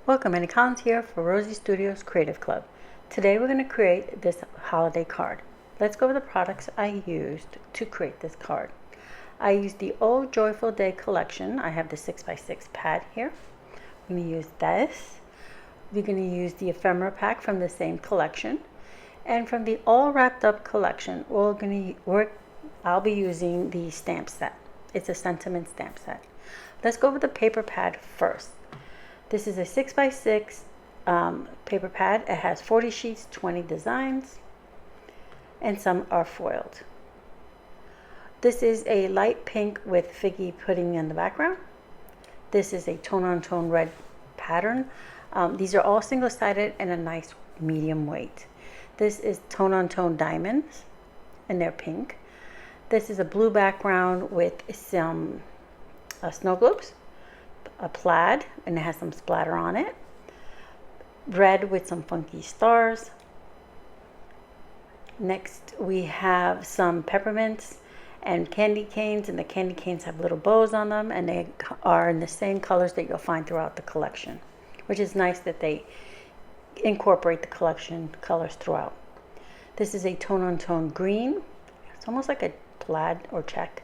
Welcome, Annie Collins here for Rosie Studios Creative Club. Today we're going to create this holiday card. Let's go over the products I used to create this card. I used the Oh Joyful Day collection. I have the 6x6 pad here. I'm going to use this. We're going to use the Ephemera pack from the same collection. And from the All Wrapped Up collection, I'll be using the stamp set. It's a sentiment stamp set. Let's go over the paper pad first. This is a 6x6 paper pad. It has 40 sheets, 20 designs, and some are foiled. This is a light pink with figgy pudding in the background. This is a tone-on-tone red pattern. These are all single-sided and a nice medium weight. This is tone-on-tone diamonds, and they're pink. This is a blue background with some snow globes, a plaid, and it has some splatter on it. Red with some funky stars. Next we have some peppermints and candy canes, and the candy canes have little bows on them, and they are in the same colors that you'll find throughout the collection, which is nice that they incorporate the collection colors throughout. This is a tone-on-tone green. It's almost like a plaid or check.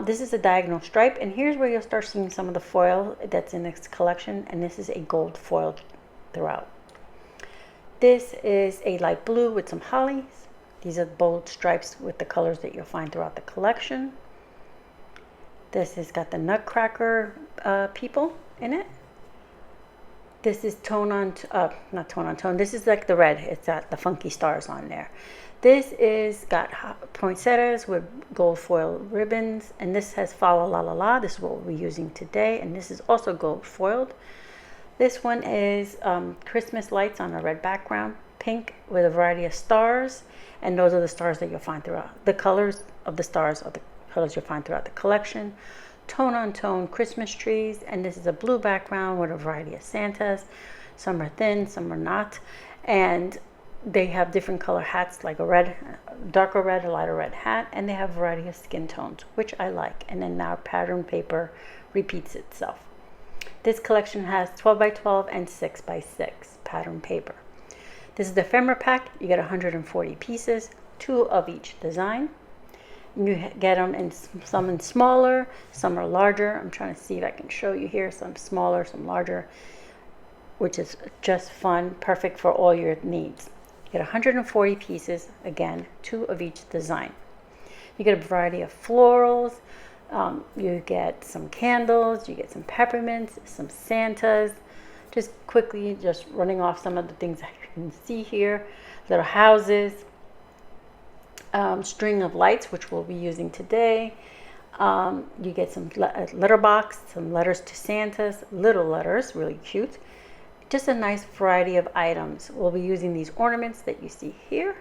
This is a diagonal stripe, and here's where you'll start seeing some of the foil that's in this collection, and this is a gold foil throughout. This is a light blue with some hollies. These are bold stripes with the colors that you'll find throughout the collection. This has got the nutcracker people in it. This is not tone on tone. This is like the red. It's got the funky stars on there. This is got poinsettias with gold foil ribbons, and this has Fa La La La La. This is what we're using today, and this is also gold foiled. This one is Christmas lights on a red background, pink with a variety of stars, and those are the stars that you'll find throughout. The colors of the stars are the colors you'll find throughout the collection. Tone-on-tone Christmas trees, and this is a blue background with a variety of Santas. Some are thin, some are not, and they have different color hats, like a red, darker red, a lighter red hat, and they have a variety of skin tones, which I like. And then our pattern paper repeats itself. This collection has 12x12 and 6x6 pattern paper. This is the ephemera pack. You get 140 pieces, 2 of each design. You get them in some in smaller, some are larger. I'm trying to see if I can show you here. Some smaller, some larger, which is just fun, perfect for all your needs. You get 140 pieces, again, 2 of each design. You get a variety of florals. You get some candles. You get some peppermints, some Santas. Just quickly, just running off some of the things I can see here. Little houses. String of lights, which we'll be using today. You get some letter box, some letters to Santa's, little letters, really cute. Just a nice variety of items. We'll be using these ornaments that you see here.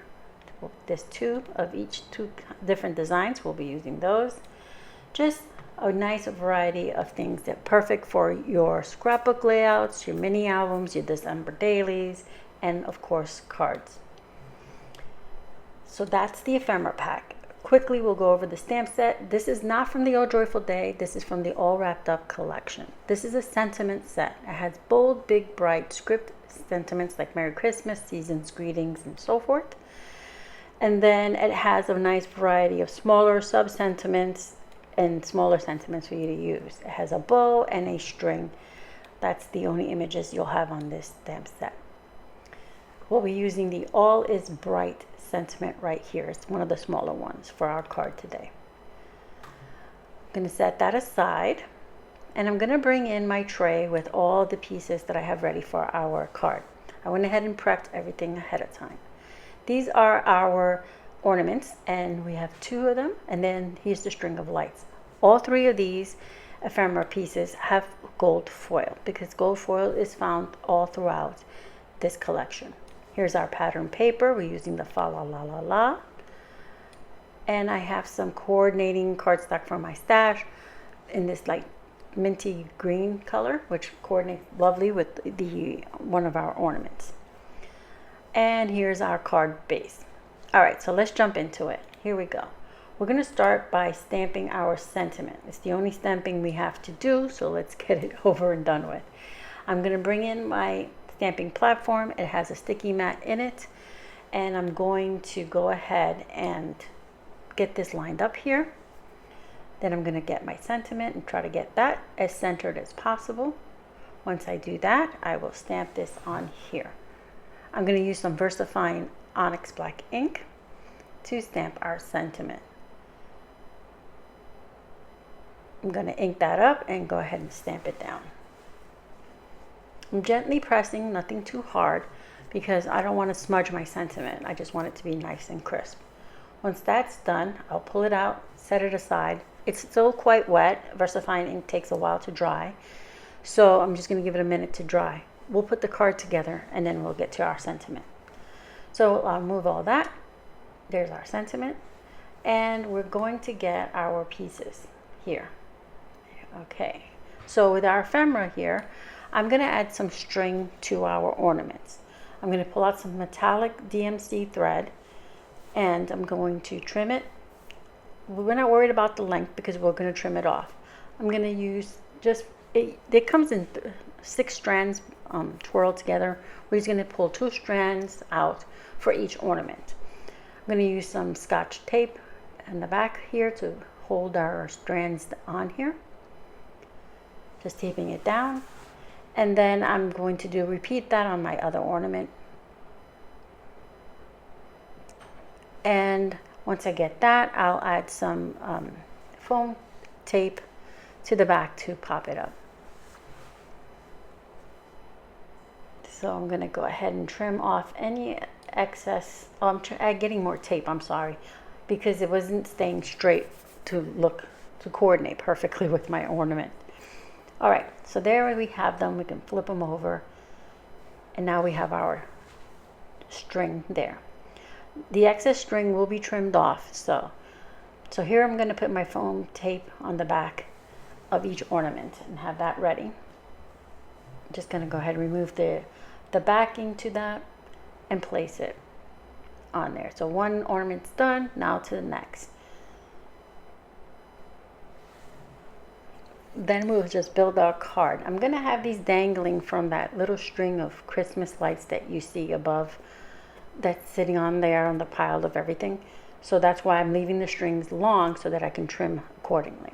There's 2 of each, 2 different designs. We'll be using those. Just a nice variety of things that are perfect for your scrapbook layouts, your mini albums, your December dailies, and of course cards. So that's the ephemera pack. Quickly, we'll go over the stamp set. This is not from the Oh Joyful Day. This is from the All Wrapped Up collection. This is a sentiment set. It has bold, big, bright script sentiments like Merry Christmas, season's greetings, and so forth. And then it has a nice variety of smaller sub-sentiments and smaller sentiments for you to use. It has a bow and a string. That's the only images you'll have on this stamp set. We'll be using the All is Bright sentiment right here. It's one of the smaller ones for our card today. I'm going to set that aside, and I'm going to bring in my tray with all the pieces that I have ready for our card. I went ahead and prepped everything ahead of time. These are our ornaments, and we have 2 of them, and then here's the string of lights. All 3 of these ephemera pieces have gold foil, because gold foil is found all throughout this collection. Here's our pattern paper. We're using the Fa La La La La. And I have some coordinating cardstock from my stash in this like minty green color, which coordinates lovely with one of our ornaments. And here's our card base. All right, so let's jump into it. Here we go. We're going to start by stamping our sentiment. It's the only stamping we have to do, so let's get it over and done with. I'm going to bring in my stamping platform. It has a sticky mat in it, and I'm going to go ahead and get this lined up here. Then I'm going to get my sentiment and try to get that as centered as possible. Once I do that, I will stamp this on here. I'm going to use some VersaFine Onyx Black ink to stamp our sentiment. I'm going to ink that up and go ahead and stamp it down. I'm gently pressing, nothing too hard, because I don't want to smudge my sentiment. I just want it to be nice and crisp. Once that's done, I'll pull it out, set it aside. It's still quite wet. VersaFine ink takes a while to dry, so I'm just going to give it a minute to dry. We'll put the card together and then we'll get to our sentiment. So I'll move all that. There's our sentiment, and we're going to get our pieces here. Okay, so with our ephemera here, I'm going to add some string to our ornaments. I'm going to pull out some metallic DMC thread, and I'm going to trim it. We're not worried about the length because we're going to trim it off. I'm going to use it comes in 6 strands twirled together. We're just going to pull 2 strands out for each ornament. I'm going to use some Scotch tape in the back here to hold our strands on here. Just taping it down. And then I'm going to repeat that on my other ornament. And once I get that, I'll add some foam tape to the back to pop it up. So I'm going to go ahead and trim off any excess. Oh, I'm getting more tape, I'm sorry, because it wasn't staying straight to coordinate perfectly with my ornament. All right, so there we have them. We can flip them over, and now we have our string there. The excess string will be trimmed off. So here I'm going to put my foam tape on the back of each ornament and have that ready. I'm just going to go ahead and remove the backing to that and place it on there. So one ornament's done, now to the next. Then we'll just build our card. I'm going to have these dangling from that little string of Christmas lights that you see above, that's sitting on there on the pile of everything. So that's why I'm leaving the strings long so that I can trim accordingly.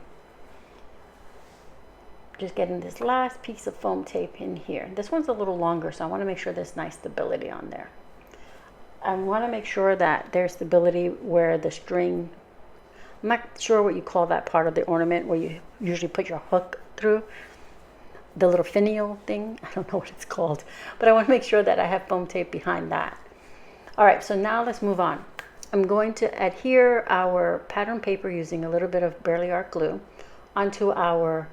Just getting this last piece of foam tape in here. This one's a little longer, so I want to make sure there's nice stability on there. I want to make sure that there's stability where the string, I'm not sure what you call that part of the ornament where you usually put your hook through, the little finial thing. I don't know what it's called, but I want to make sure that I have foam tape behind that. All right, so now let's move on. I'm going to adhere our pattern paper using a little bit of Baerly Art Glue onto our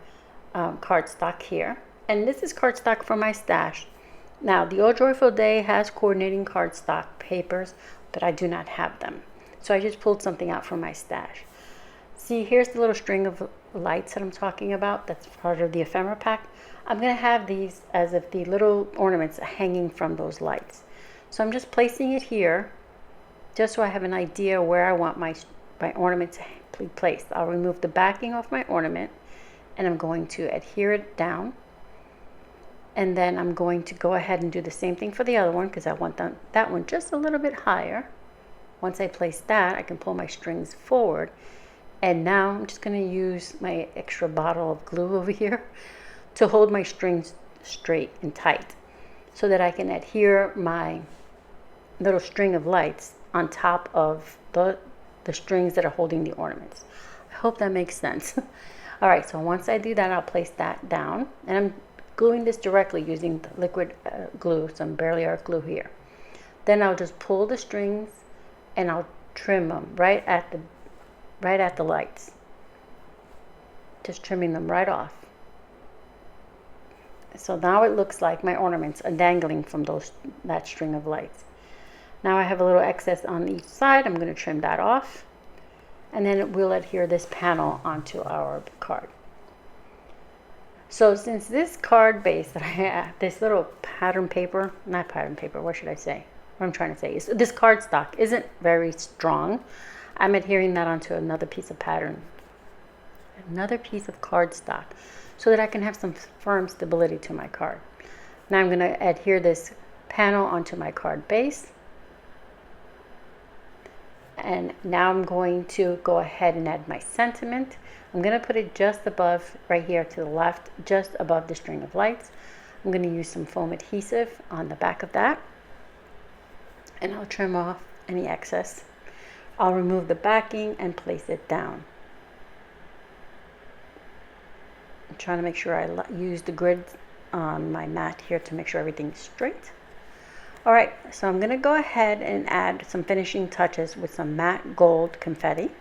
cardstock here. And this is cardstock from my stash. Now, the Oh Joyful Day has coordinating cardstock papers, but I do not have them. So I just pulled something out from my stash. See, here's the little string of lights that I'm talking about. That's part of the ephemera pack. I'm going to have these as if the little ornaments are hanging from those lights. So I'm just placing it here just so I have an idea where I want my ornament to be placed. I'll remove the backing off my ornament, and I'm going to adhere it down. And then I'm going to go ahead and do the same thing for the other one because I want that one just a little bit higher. Once I place that, I can pull my strings forward. And now I'm just going to use my extra bottle of glue over here to hold my strings straight and tight so that I can adhere my little string of lights on top of the strings that are holding the ornaments. I hope that makes sense. All right, so once I do that, I'll place that down, and I'm gluing this directly using the liquid glue, some Baerly Art Glue here. Then I'll just pull the strings and I'll trim them right at the lights. Just trimming them right off. So now it looks like my ornaments are dangling from that string of lights. Now I have a little excess on each side. I'm going to trim that off. And then we'll adhere this panel onto our card. So since this card base that I have, this little pattern paper, not pattern paper, what should I say? What I'm trying to say is this cardstock isn't very strong. I'm adhering that onto another piece of pattern, another piece of cardstock, so that I can have some firm stability to my card. Now I'm going to adhere this panel onto my card base. And now I'm going to go ahead and add my sentiment. I'm going to put it just above, right here to the left, just above the string of lights. I'm going to use some foam adhesive on the back of that. And I'll trim off any excess. I'll remove the backing and place it down. I'm trying to make sure I use the grid on my mat here to make sure everything's straight. All right, so I'm going to go ahead and add some finishing touches with some matte gold confetti,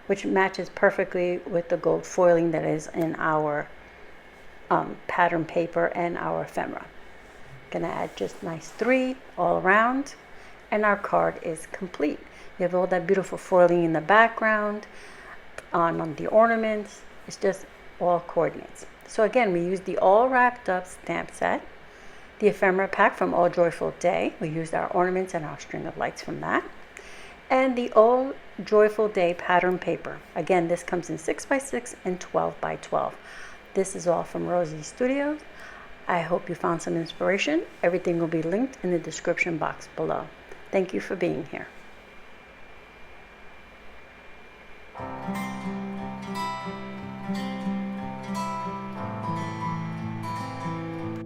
which matches perfectly with the gold foiling that is in our pattern paper and our ephemera. Going to add just nice 3 all around, and our card is complete. You have all that beautiful foiling in the background, on the ornaments. It's just all coordinates. So again, we use the all wrapped up stamp set, the ephemera pack from All Joyful Day. We used our ornaments and our string of lights from that. And the All Joyful Day pattern paper. Again, this comes in 6x6 and 12x12. This is all from Rosie Studios. I hope you found some inspiration. Everything will be linked in the description box below. Thank you for being here.